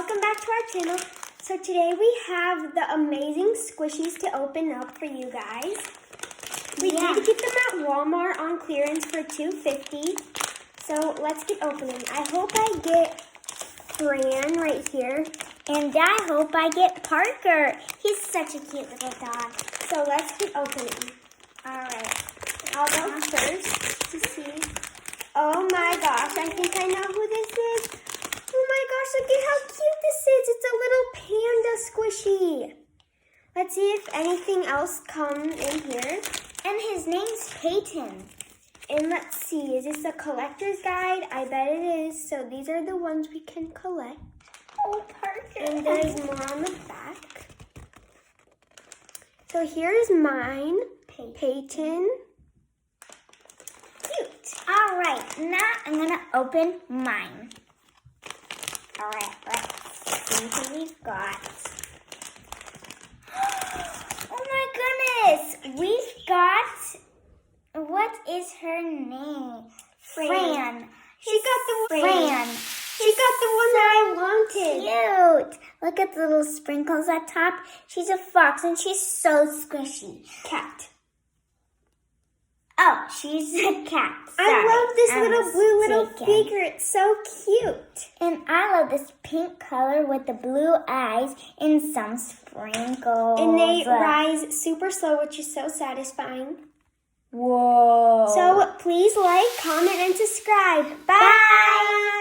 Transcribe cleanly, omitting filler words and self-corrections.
welcome back to our channel. So today we have the amazing squishies to open up for you guys. We did get them at Walmart on clearance for $2.50. So let's get opening. I hope I get Fran right here. And I hope I get Parker. He's such a cute little dog. So let's get opening. Alright. I'll go first to see. Oh my gosh, I think I know who this is. Oh my gosh, look at how cute this is. It's a little panda squishy. Let's see if anything else comes in here. And his name's Peyton. And let's see, is this a collector's guide? I bet it is. So these are the ones we can collect. Oh, Parker. And there's more on the back. So here's mine, Peyton. Cute. All right, now I'm going to open mine. All right, let's see who we've got. Oh my goodness. We've got, what is her name? Fran. She got the Fran. She got the one that I wanted. Cute. Look at the little sprinkles at top. She's a fox and she's so squishy. Cat. Oh, she's a cat. Sorry. I love this little blue little mistaken. figure. It's so cute. And I love this pink color with the blue eyes and some sprinkles. And they rise super slow, which is so satisfying. Whoa. So please like, comment, and subscribe. Bye. Bye.